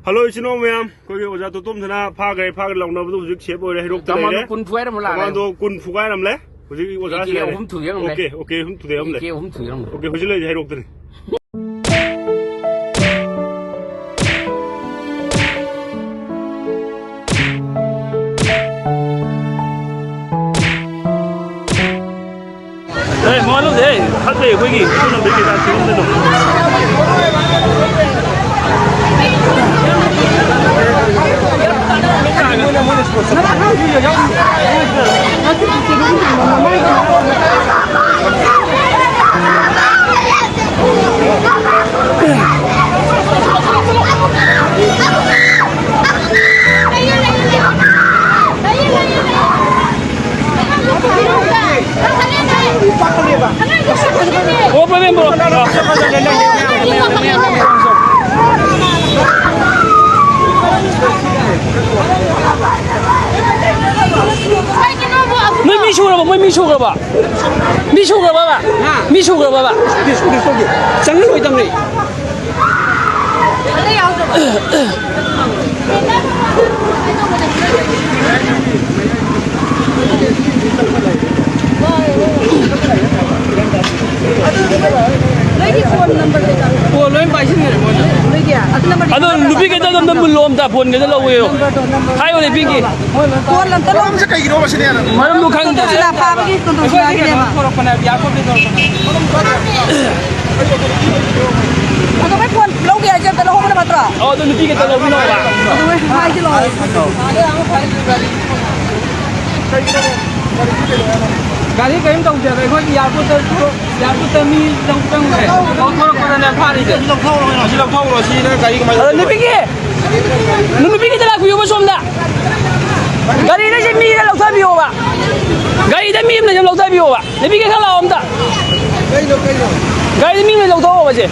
Hello, Chino Miam. Kogi was at Tumana, Paga, Paga, Long, Chip or Hero. Kun fuera mo la. Commando Kun Fugaram le? Was Okay, okay, to the omelet. Okay, would you let Hero? Hey, Molo, hey, Happy, Wiggy, don't make it Mi sugar ba? Chẳng lỗi tâm này. Phone lên bài xin người một. Ano lupi kita dalam belum tak phone kita lalu yo. Hai oleh pingi. Phone lang talo. Sa kay ginawa siya na. Malam lu kang. Sila pa bagi kung sila ginawa. Ano ba phone? Logi aja talo ko na batra. Oh, tu lupi kita lalu no ba. Ano ba? Hai kilo. Gari kaim tong dia ko ya mi tong ne. Ko ko na pha ri de. Silong thau ro si na gari ko ma. Lupi kita lagu yo besom dah. Gari ni je mi na lagu tabi yo ba. Gari dah mi na je lagu tabi yo ba. Lupi kita lalu om dah. Gari mi na lagu tahu ba je.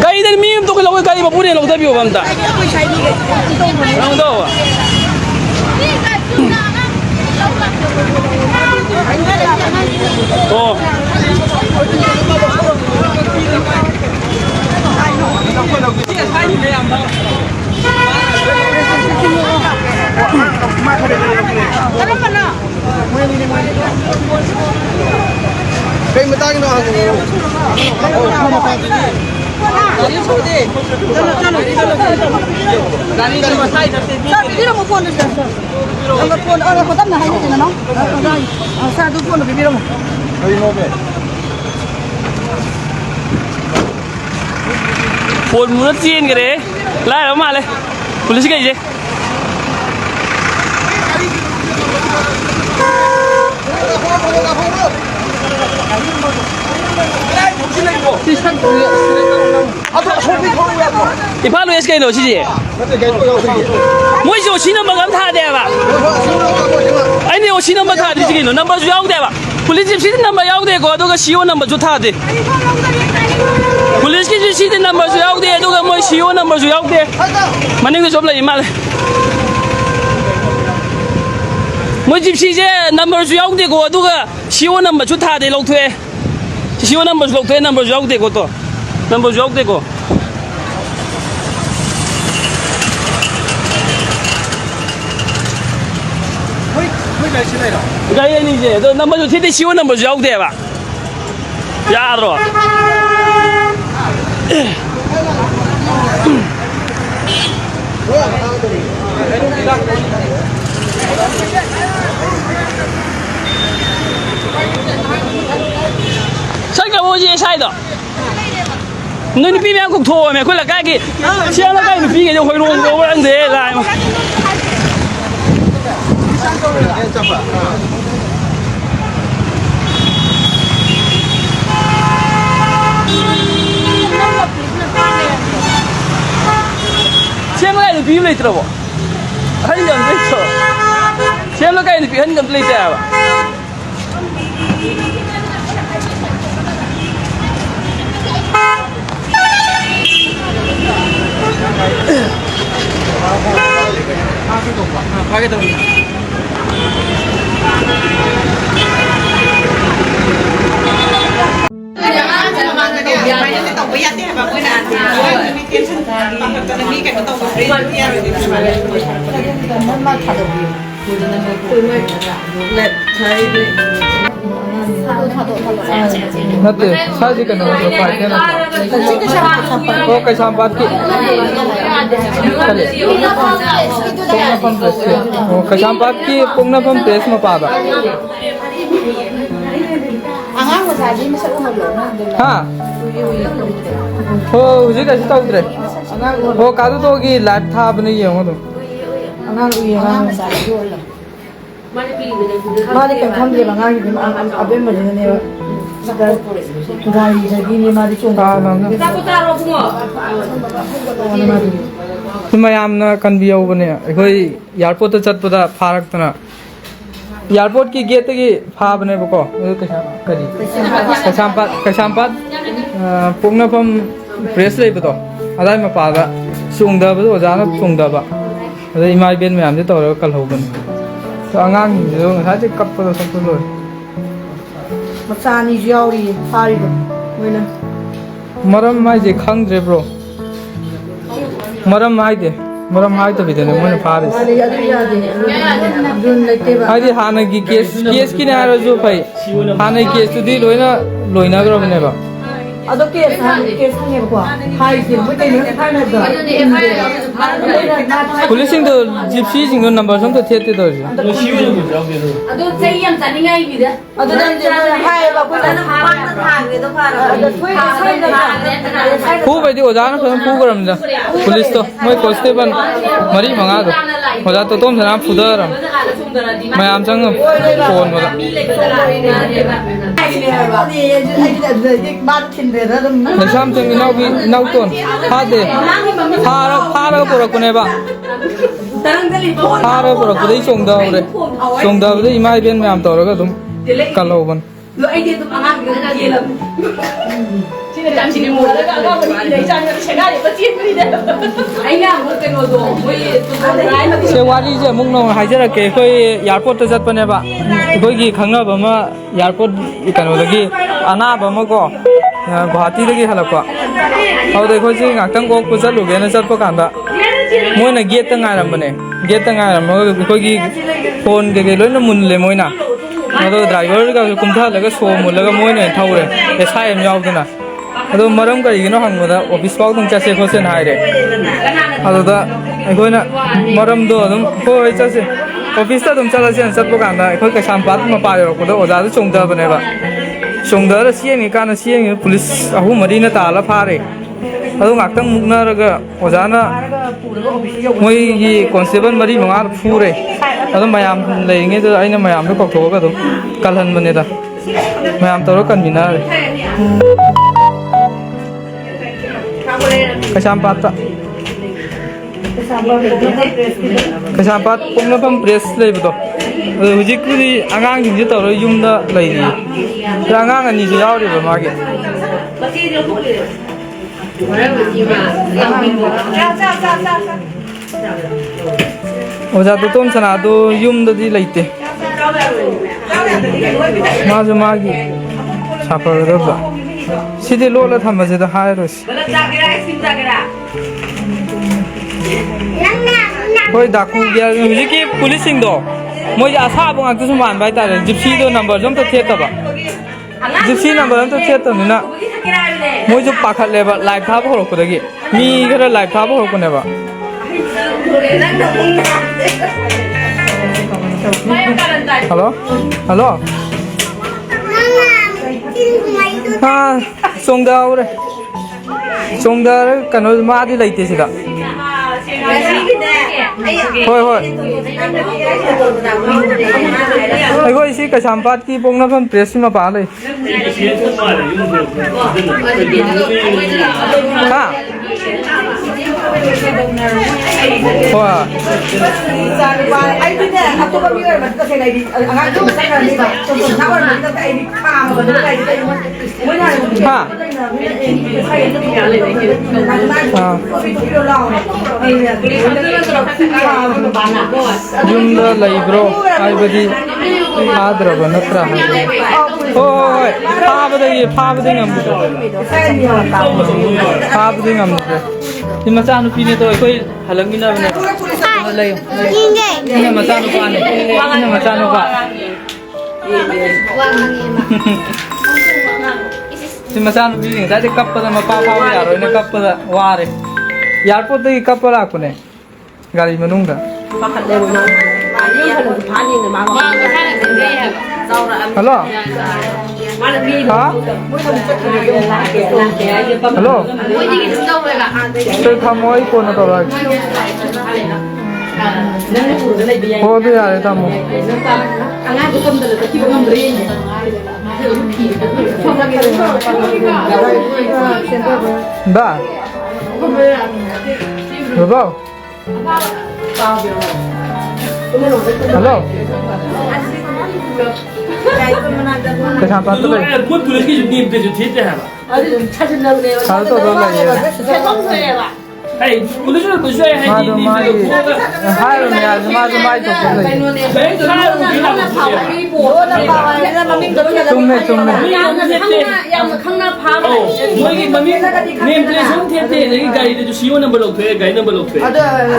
Gari dah mi tu kalau gari ma pure lagu tabi yo ba dah. Lagu tahu ba. Oh. Kay matangin na ako. Gari छोड़ दे gari ko masay na sabi dito mo phone sa ang phone ang ko na hay na no sa do phone bibiro mo ay mo be Phone muna tin cái đấy, lại đó mà lên, police cái gì? Thì phát luôn SK rồi chứ gì? Mỗi chỗ chín number gắn thả đẹp à? Anh này chín number thả thì cái nó number số đẹp à? Police chín number yếu đẹp quá, tôi cái CO number số thả đi. Police cái chín number số yếu đẹp, tôi cái mỗi CO number số yếu đẹp. Mà nên cái job là gì mà? Mỗi chip xí number số yếu đẹp quá, tôi cái CO number số thả đi lâu thuê. CO number số lâu thuê number số yếu đẹp quá to. Number số yếu đẹp quá. Gaya ni je, tu number tu tidak siapa number jauh dia ba, ya ro. Saya kau je saya dah. Ni pi yang kau thua me, kau lah kaki. Siapa lah kaki ni pi yang kau hilang kau orang deh lah. Siapa lagi ni pilih terus? Hanya ni terus. Siapa lagi ni hanya pilih terus? Pakai tu. ไม่ได้ต้องไปยัดเนี่ยแบบไม่นานมีเทียนชุดจะมีกันก็ต้องไปยัดเนี่ยมันมาขัดออกอยู่และใช้ नते साजी का number file है ना वो कैसा बात की चले पुंगनापम press वो कैसा बात की पुंगनापम प्रेस में पादा हाँ हो उसे कैसे तो उतरे वो कादू तो की लाइट था अपने ये हो तो मारे कम थम ले बंगा की अबे मजे ने गाड़ी जगी ने मारी चोंगा मयामना कन्वी बने अखोई एयरपोर्ट चतपदा फारक्तना एयरपोर्ट की गेट की फाबने बको करी कैसामपात पुंगनाफम प्रेस लेबदो अदाय मपादा सुंगदबदो ओजाना सुंगदबा अदा इमाई बेन मयाम से तौर कल होबन तो आंगांग जो ngasa kappa sakto lo मचानी जाउरी फारी Moina maram mai je khangdre bro maram mai to bidene moina faris मारे याद याद जुन लेते बा ai hana gi case ki na ro jo pai hana case to di loina gro bane ba अदो case हंगे को high से बटे ने फाइना द पुलिसिंग तो जिप्सी सिंग नंबर सम तो थेते दो अदो सही हम तनिंगाई बिदा अदो हाई बा को थांगे तो फारा अदो कोई साइड फू बाइदि ओजाना फम फू गरम जा पुलिस तो moi constable mari manga do oja to tom sana fudaram mayam sang phone moda Nesam sang inau ton hade hara pura kune ba hara pura kudai chongda ure imai ben mayam tora ga dum kalau ban lo ai dia tu angan ga yelam sini jam sini mu la ga ga ni dai jan ga chega ye ba chin ni de ai na mo te no do moi tu rai ma se wari je mung no haijara ke koi airport ta jat pane ba koi gi khangna ba ma airport kano lagi ana ba ma ko guwahati lagi halakwa au de khoi ji ngakang ko ku jat lu ge na jat pa kan da moi na gate ta ngai ram bane gate ta ngai ram koi gi phone ge loi na mun le moi na ado driver ga kumtha laga so mul laga moi na thaure SI em yaw duna ado maram ka igino hangmoda office paw tung chase khosen haire ado da aikoina maram do dum hoi chase office ta dum chala sen sat program da aikoi ka sampat ma pa ro ko do oja da chongda bane ba chongda ra sieng ka na sieng police ahu mari na ta la phare ado ngaktang mukna raga oja na moi gi constable mari manga phure ado mayam leinge do aina mayam do kokto ga dum kalhan bane da mayam toro kan mina Kesampat puंगनाफम press लेबदो हुजिकुदी आंगांग जिंजे तरो युमदा लैरि आंगांग अनि जे यावरिबो मागे ओजा तो तोम सना दो युमददी लैते माजु मागे साफरदो सिदे लोला थमजे द हायरोस होय दाकू गया हुजी की पुलिसिंग दो मोय आसा बंग आक तो मान बाय तारे जिप्सी दो नंबर जम तो थेत बा जिप्सी नंबर जम तो थेत ना मोय जो पाखा लेबा लाइव था हो को दगी मी घर लाइव था हो को नेबा हेलो हेलो हाँ सोंगदावरे सोंगदार कनो मादी लैते सिदा होय होय अगो इसी कसामपात की पुंगनाफम प्रेस में पा ले हां होय आई भी ने अब तो भी मत से नहीं अगर तो मत नहीं बा तो ना और मत आई भी खा मत नहीं हां हां जुंदा लाइब्रो आई बदी 파드라고 너트라 ôi 파브등이 없는데 파브등이 없는데 이 마찬누피네 또 거의 할랑미나 보네 lấy ini macanupa nih ini macanupa si macanupa ini tadi kapal sama papa ya ini kapal wari airport ini kapal aku nih garis menunggu halo hả halo tôi không có ý của nó rồi oh itu ya tamu dah betul halo kesampan tuh pun tulis ke jadi betul ya kalau tuh dulu ya Hey, polisi itu saya hai di hai nih aja maju maju tuh saya itu cumne yang khangna pha oh moi mami name plate sun the lagi gari itu CEO number log the gari number log the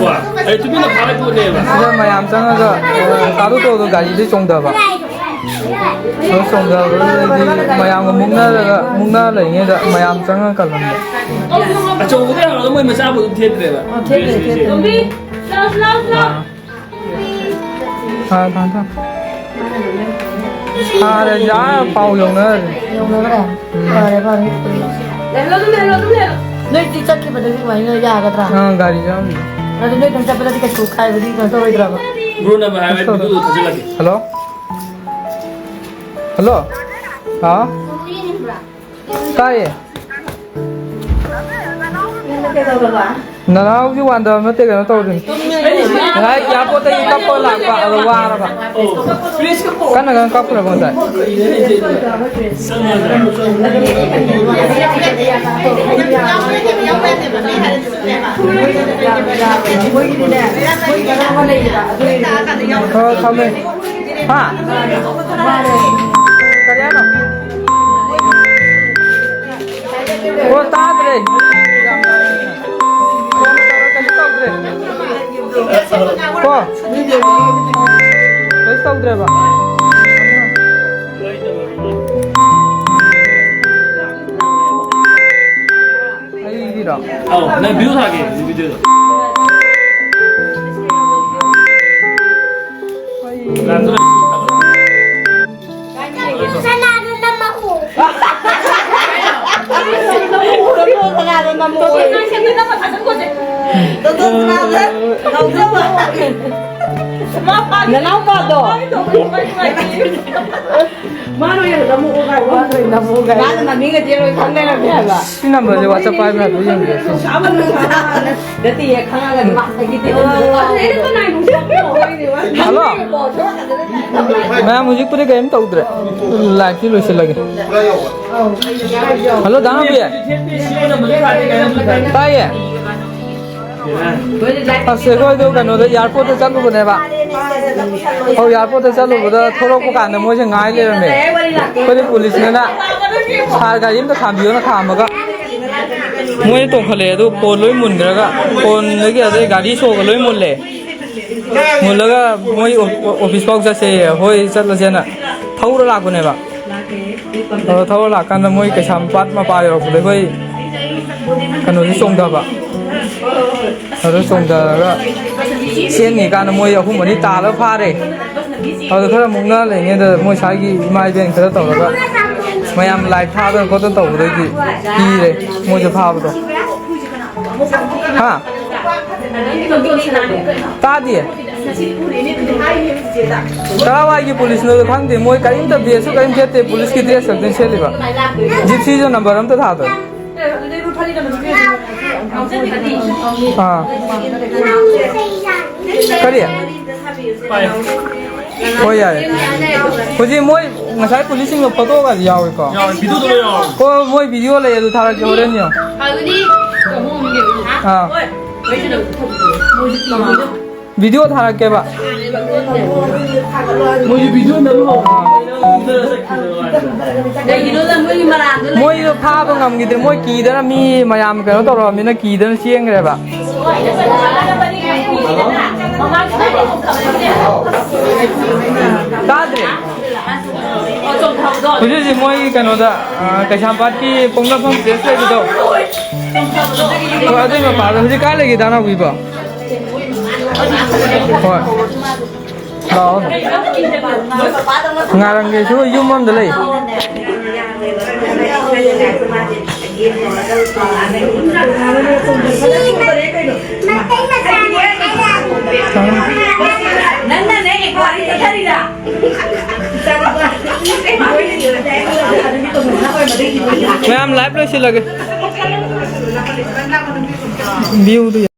wah itu भी ना pha ko ne ba 이제 마ям 장가 가도 또 가지 정도 봐 정도 마양 묵나 레인에 마양 장가 갈란데 à chỗ cái nào nó mới mà sao một thiên rồi mà Zombie, slow. 아 야 파우용을 nơi đi chắc khi mà được mấy nơi già cả 아 가리죠 rồi nơi đang chấp lấy cái số khai với đi còn tôi rồi Bruno mà hai bên itu thằng lagi hello hello hả tay nó đâu chứ hoàn toàn nó tiền nó tôi rồi đấy giá có tay cấp có lạc bạ rồi qua rồi bạn cái này cấp rồi còn tại không đi hả cái đấy nào ô ta đây Kok? Wes tau dre ba. Ai đi đó. oh na view thage video làm rồi Não pode. Mano ya namu ga. Mano na minga jero khande na bia. Cái number thì WhatsApp phải là đối tượng gì? Dati ya khanga ga ma ta gite. Hello. मैं मुझे पूरे game तो उधर live की लोग से लगे hello दाना भैया ताई है अब से कोई तो कनो तो एयरपोर्ट से चलो बने बा और एयरपोर्ट से चलो बता थोड़ा को कांदे मुझे गाय ले रहे कोई पुलिस ने ना सार का ये तो खामियों ना खाम का मुझे तो खले तो फोन लोई मुन करेगा फोन लेके आते गाड़ी सो का लोई मुन ले मुल्लगा मोई ऑफिस पाक जासे होय चलसेना थौर लाकुनेबा थौर लाकान मोई कैसाम पात मा पायो फुले होय कनो नि सोंदाबा अरो सोंदागा सेननि कान मोई अहुम मनि ताला फारे अरो खरा मुंगना लेने द मोई सागी इमाइ बेन खरा तौरगा मयाम लाइव थादन को तो तौरगी कीरे मोई फाबदो हां तादिए तरावाई पुलिस ने खाते मोई कहीं तो बेसु कहीं कहते पुलिस की ड्रेस सकते हैं चलेगा जिप्सी जो नंबर हम तो था तो हाँ करिए हो यार मुझे मोई नशाई पुलिस में फोटो का दिया हुआ का video तो यार को मोई वीडियो ले तो थारा जो रहे नहीं हाँ वीडियो थारक्केबा मोई वीडियो नंबर ꯀꯩꯒꯤꯅꯣꯗ ꯃꯣꯏꯒꯤ ꯃꯔꯥꯡꯗꯣ ꯂꯩ मोई फाबा ngamgidre मोई कीदना मी मयाम कनो तौरमिना कीदना चेंग्रेबा ताद्रे हुजी मोई कनोदा कैसामपाट की पोंगनाफम प्लेस लेबिदो अदे मा पादा हुजी का लेगी दाना हुईबा होय लाओ ngarang ge su yumam de lei ꯅꯪꯅꯅꯦ ꯋꯥꯔꯤ ꯆꯠꯊꯔꯤꯔꯥ मैं हम लाइव लो से लगे व्यू